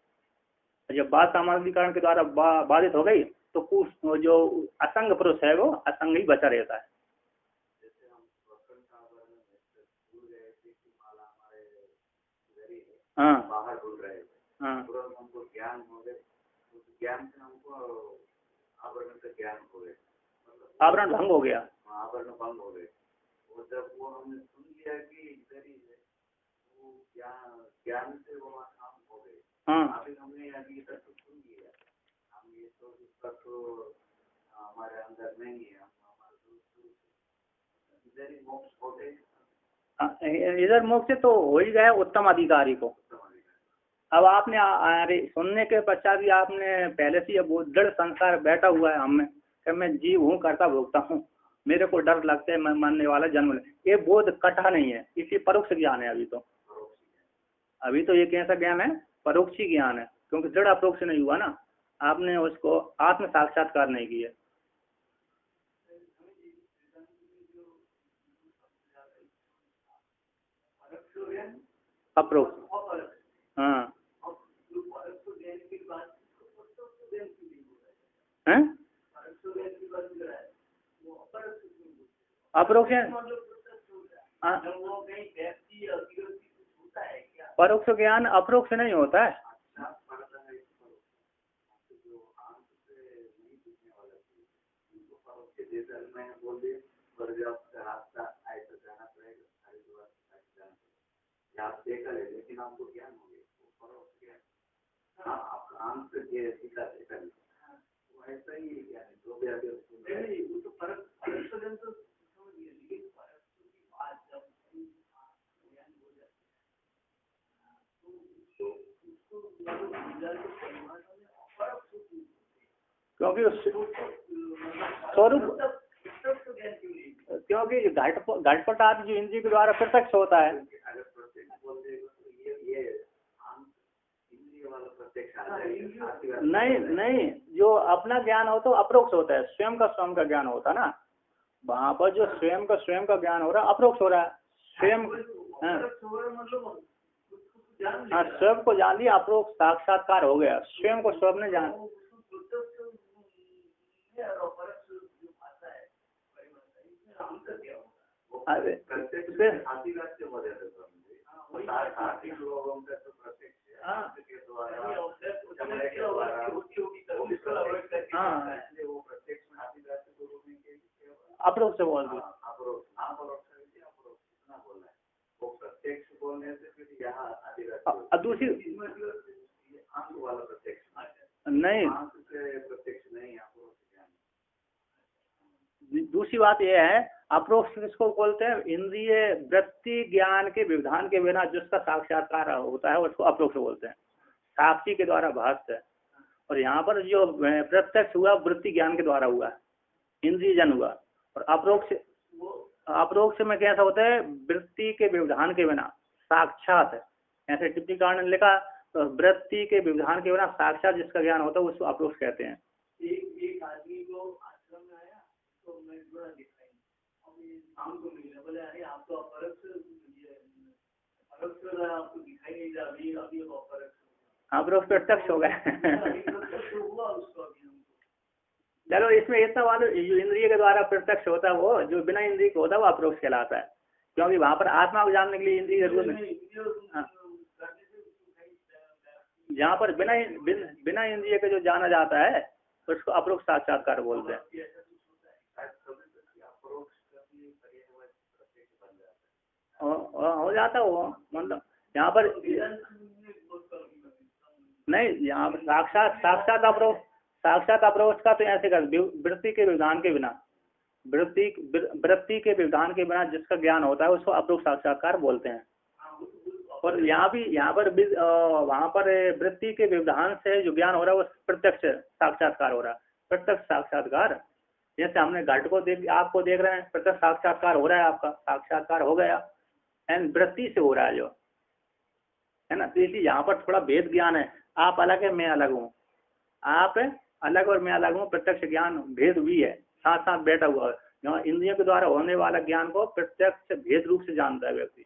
जब बाद सामान्यीकरण के द्वारा बाधित हो गई तो जो असंग पुरुष है वो असंग ही बचा रहता है। हाँ, बाहर ढूंढ रहे थे, हाँ, तुरंत हमको ज्ञान हो गए, ज्ञान से हमको आवरण से ज्ञान हो गए, आवरण भंग हो गया, आवरण भंग हो गए। और जब वो हमने सुन लिया कि इधर ही है, वो ज्ञान से वो काम हो गए। हाँ, अभी हमने अभी तक तो सुन लिया, हम ये तो इसका तो हमारे अंदर नहीं है, हमारे इधर ही मोक्ष हो गए। इधर मोक्ष तो हो ही गया उत्तम अधिकारी को। अब आपने अरे सुनने के पश्चात भी आपने पहले से वो दृढ़ संस्कार बैठा हुआ है हमें कि मैं जीव हूँ, कर्ता भोगता हूँ, मेरे को डर लगता है, मैं मरने वाला जन्म ले, ये बोध कटा नहीं है, इसी परोक्ष ज्ञान है। अभी तो ये कैसा ज्ञान है, परोक्षी ज्ञान है, क्योंकि दृढ़ अप्रोक्ष नहीं हुआ ना, आपने उसको आत्म साक्षात्कार नहीं किया। अप्रोक्ष, हाँ, अप्रोक्ष परोक्ष ज्ञान अप्रोक्ष नहीं होता है। आप देखा है, लेकिन आपको ज्ञान हो गया, परोक्ष ज्ञान। हाँ, आप आम से सीधा देखा नहीं, वो ऐसा ही ज्ञान है, जो भी आगे नहीं, वो तो परोक्ष ज्ञान तो समझ गया, लेकिन परोक्ष की बात जब ज्ञान हो जाती है तो उसको क्योंकि स्वरूप, क्योंकि घटपट आदि जो इंद्रिय के द्वारा प्रत्यक्ष होता है। नहीं, जो अपना ज्ञान हो तो अप्रोक्ष होता है, स्वयं का ज्ञान होता है ना, वहाँ पर जो स्वयं का ज्ञान हो रहा है अप्रोक्ष हो रहा है, स्वयं। हाँ, स्वयं को जान लिया, अप्रोक्ष साक्षात्कार हो गया, स्वयं को स्वयं ने जान। अरे अप्रोक्ष से बोल दिया। दूसरी नहीं, दूसरी बात यह है, अप्रोक्ष किसको बोलते हैं? इंद्रिय वृत्ति ज्ञान के व्यवधान के बिना जिसका साक्षात्कार होता है उसको अप्रोक्ष बोलते हैं, साक्षी के द्वारा भाष्य है। और यहाँ पर जो प्रत्यक्ष हुआ वृत्ति ज्ञान के द्वारा हुआ, इंद्रिय जन हुआ। और अप्रोक्ष में कैसा होता है? वृत्ति के व्यवधान के बिना साक्षात है, ऐसे टिप्पणीकार ने लिखा। तो वृत्ति के व्यवधान के बिना साक्षात जिसका ज्ञान होता है उसको अप्रोक्ष कहते हैं। एक आदमी को आश्रम में आया तो मैं बड़ा दिखाई, शाम को मिलने बोले अरे आप तो अपरोक्ष आपको दिखाई नहीं दे, अभी अप्रोक्ष प्रत्यक्ष हो गए। चलो इसमें इतना बात, जो इंद्रिय के द्वारा प्रत्यक्ष होता है वो, जो बिना इंद्रिय को होता है वो अप्रोक्ष कहलाता है, क्योंकि वहां पर आत्मा को जानने के लिए इंद्रिय जरूरत नहीं। जहाँ पर बिना इंद्रिय के जो जाना जाता है तो उसको अप्रोक्ष साक्षात्कार बोलते हैं। हो जाता है वो, मतलब यहाँ पर नहीं, यहाँ पर साक्षात अप्रोक्ष का तो ऐसे कर, वृत्ति के व्यवधान के बिना, वृत्ति के व्यवधान के बिना जिसका ज्ञान होता है उसको अप्रोक्ष साक्षात्कार बोलते हैं। और यहाँ पर वहाँ पर वृत्ति के व्यवधान से जो ज्ञान हो रहा है वो प्रत्यक्ष साक्षात्कार हो रहा है। प्रत्यक्ष साक्षात्कार, जैसे हमने घट को आपको देख रहे हैं, प्रत्यक्ष साक्षात्कार हो रहा है, आपका साक्षात्कार हो गया, एंड वृत्ति से हो रहा है जो है ना। तो इसलिए यहाँ पर थोड़ा भेद ज्ञान है, आप अलग है मैं अलग हूँ, आप अलग और मैं अलग हूँ, प्रत्यक्ष ज्ञान भेद भी है, साथ साथ बैठा हुआ है। यहाँ इंद्रियों के द्वारा होने वाला ज्ञान को प्रत्यक्ष भेद रूप से जानता है व्यक्ति।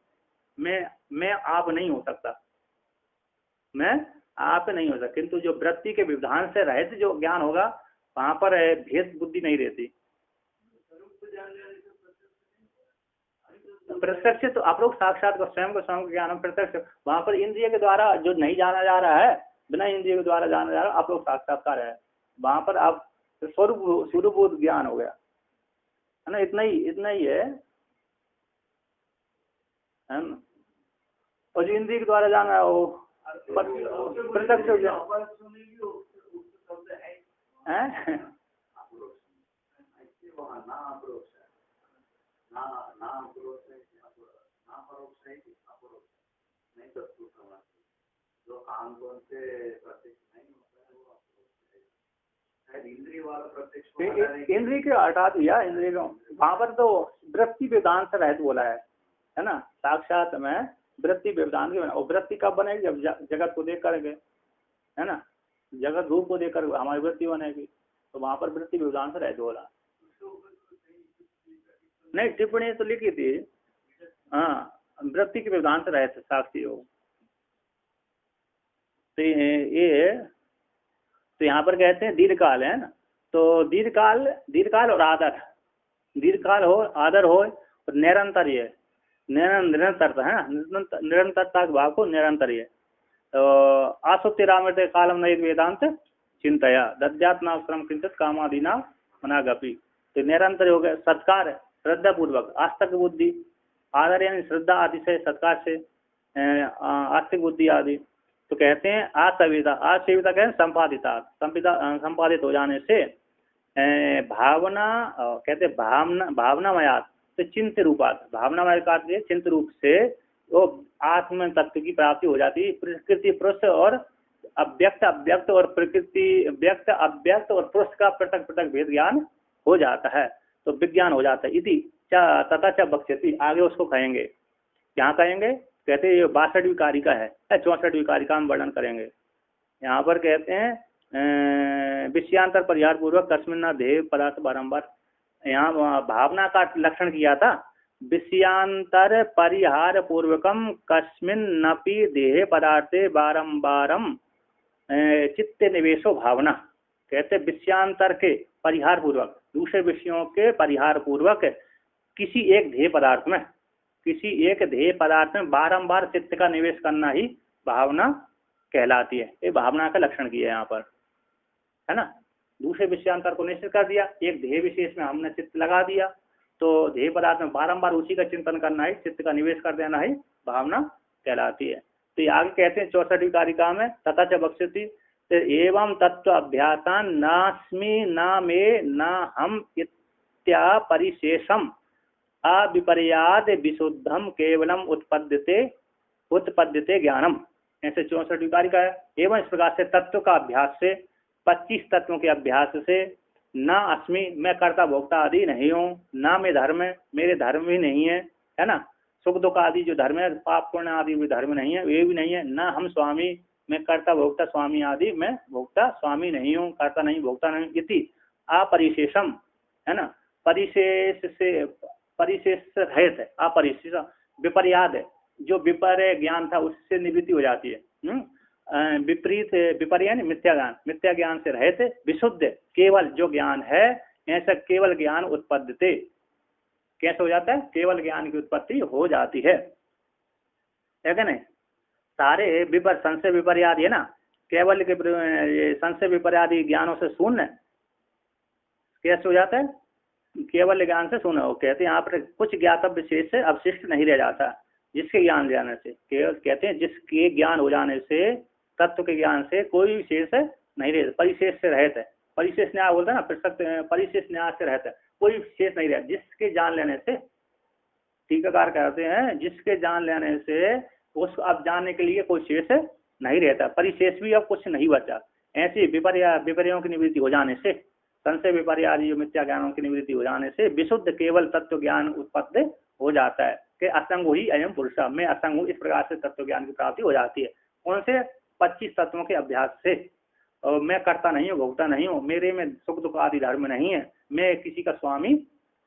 मैं आप नहीं हो सकता, मैं आप नहीं हो सकता, किंतु जो वृत्ति के व्यवधान से रहित जो ज्ञान होगा वहां पर भेद बुद्धि नहीं रहती। प्रत्यक्ष तो अप्रोक्ष साक्षात का स्वयं ज्ञान प्रत्यक्ष, वहां पर इंद्रिय के द्वारा जो नहीं जाना जा रहा है, बिना इंद्रिय के द्वारा जाना जा रहा है, अप्रोक्ष साक्षात्कार है। वहां पर आप स्वरूप ज्ञान हो गया है ना, इतना ही है ना। और जो इंद्रिय के द्वारा जाना है वो प्रत्यक्ष हो गया है। इंद्रिय के हटा दिया, इंद्रिय को वहां पर तो वृत्ति व्यवधान से रहित बोला है ना। साक्षात में वृत्ति व्यवधान के, और वृत्ति कब बनेगी? जब जगत को देख करेंगे, है ना, जगत रूप को देख कर हमारी वृत्ति बनेगी, तो वहां पर वृत्ति व्यवधान से रहित बोला। नहीं, टिप्पणी तो लिखी थी, हाँ, वृत्ति के व्यवधान से रहित साक्षी हो। तो यहाँ पर कहते हैं दीर्घकाल है ना, तो दीर्घकाल और आदर, दीर्घकाल हो, आदर हो, और निरंतर ये निरंतरता है ना, निरंतरता के भाव को निरंतर ये। तो आसुप्ति रामृत कालम नई वेदांत चिंतया दध्यात्माश्रम किंचित कामादीना मनागपि। तो निरंतर हो गया, सत्कार श्रद्धा पूर्वक, आस्तिक बुद्धि, आदर यानी श्रद्धा अतिशय सत्कार से, आस्तिक बुद्धि आदि। तो कहते हैं आसेविता कहते हैं संपादित हो जाने से, भावना कहते भावनामयात, तो चिंत रूपात, भावनामय का चिंत रूप से वो आत्म तत्व की प्राप्ति हो जाती है। प्रकृति पुरुष और अव्यक्त और प्रकृति व्यक्त अव्यक्त और पुरुष का पृथक भेद ज्ञान हो जाता है, तो विज्ञान हो जाता है। इति तथा च बक्ष्यति, आगे उसको कहेंगे, क्या कहेंगे? कहते हैं ये 62वीं कारिका है, 64वीं कारिका में वर्णन करेंगे। यहाँ पर कहते हैं विषयांतर परिहार पूर्वक कस्मिन् देह पदार्थ बारंबार, यहाँ भावना का लक्षण किया था, विषयांतर परिहार पूर्वकम कस्मिन्नपि देह पदार्थे बारंबारम चित्त निवेशो भावना। कहते विषयांतर के परिहार पूर्वक, दूसरे विषयों के परिहार पूर्वक किसी एक ध्येय पदार्थ में, किसी एक ध्येय पदार्थ में बारंबार चित्त का निवेश करना ही भावना कहलाती है। ये भावना का लक्षण किया यहाँ पर, है ना। दूसरे विषयांतर को निश्चित कर दिया, एक ध्येय विशेष में हमने चित्त लगा दिया, तो ध्येय पदार्थ में बारंबार उसी का चिंतन करना ही, चित्त का निवेश कर देना ही भावना कहलाती है। तो ये आगे कहते हैं 64वीं कारिका में, तथा च बक्ष्यति एवं तत्व अभ्यासान नास्मि न मे न हम इत्या परिशेषम अविपर्याद विशुद्धम केवलम उत्पद्यते ज्ञानम। ऐसे 64वीं कारिका है। एवं इस प्रकार से तत्व का अभ्यास से, 25 तत्वों के अभ्यास से, न अस्मि मैं कर्ता भोक्ता आदि नहीं हूँ, न मैं धर्म मेरे धर्म भी नहीं है ना, सुख दुख आदि जो धर्म है, पाप पुण्य आदि भी धर्म नहीं है, वे भी नहीं है। न हम स्वामी मैं कर्ता भोक्ता स्वामी आदि मैं भोक्ता स्वामी नहीं हूँ, कर्ता नहीं भोक्ता नहीं। इति अपरिशेषम, है ना, परिशेष से, परिशेष रहित है, अपरिशेष विपर्याद है, जो विपर्य ज्ञान था उससे निवृत्ति हो जाती है। विपरीत विपर्य मिथ्या ज्ञान, मिथ्या ज्ञान से रहित विशुद्ध केवल जो ज्ञान है, ऐसा केवल ज्ञान उत्पद्यते, कैसे हो जाता है, केवल ज्ञान की उत्पत्ति हो जाती है नहीं। सारे विपर संशय विपर्यादि है ना, केवल के संशय विपर्यादि ज्ञानों से शून्य कैसे हो जाता है, केवल ज्ञान से शून्य हो। कहते हैं यहाँ पर कुछ ज्ञातव्य शेष से अवशिष्ट नहीं रह जाता, जिसके ज्ञान जाने से, केवल कहते हैं जिसके ज्ञान हो जाने से, तत्व के ज्ञान से कोई शेष नहीं रहता, परिशेष से रहता है। परिशेष न्याय बोलते हैं ना, पृथक परिशेष न्याय से रहता है, कोई शेष नहीं रहता। जिसके जान लेने से, टीकाकार कहते हैं जिसके जान लेने से उस अब जानने के लिए कोई शेष नहीं रहता, परिशेष भी अब कुछ नहीं बचा। ऐसी विपर्यों की निवृत्ति हो जाने से, संशय विपर्य आदि जो मिथ्या ज्ञानों की निवृत्ति हो जाने से विशुद्ध केवल तत्व ज्ञान उत्पत्ति हो जाता है कि असंग ही अयम पुरुष, मैं असंग हूँ, इस प्रकार से तत्व ज्ञान की प्राप्ति हो जाती है। कौन से 25 तत्वों के अभ्यास से। और मैं करता नहीं हूँ, भोगता नहीं हूँ, मेरे में सुख दुख आदि धर्म नहीं है, मैं किसी का स्वामी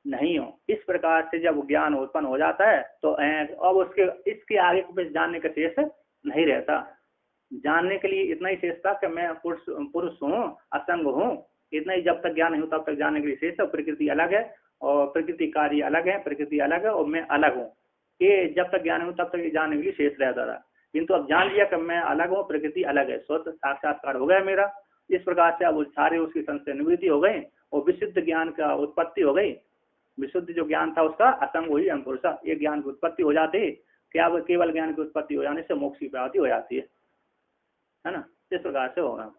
नहीं हूँ, इस प्रकार से जब ज्ञान उत्पन्न हो जाता है तो अब उसके इसके आगे कुछ जानने का शेष नहीं रहता। जानने के लिए इतना ही शेष था कि मैं पुरुष हूँ, असंग हूँ, इतना ही जब तक ज्ञान नहीं हो तब तक जानने के लिए शेष है। प्रकृति अलग है और प्रकृति कार्य अलग है, प्रकृति अलग है और मैं अलग हूँ, ये जब तक ज्ञान हो तब तक जानने के लिए शेष रहता था। किंतु अब जान लिया कि मैं अलग हूँ, प्रकृति अलग है, स्वतः साक्षात्कार हो गया मेरा। इस प्रकार से अब सारे उसकी संशय निवृत्ति हो गई और विशुद्ध ज्ञान का उत्पत्ति हो गई। विशुद्ध जो ज्ञान था उसका असंग हुई अमपुरुषा, ये ज्ञान की उत्पत्ति हो जाती है। क्या केवल ज्ञान की उत्पत्ति हो जाने से मोक्ष की प्राप्ति हो जाती है ना। इस प्रकार से होगा।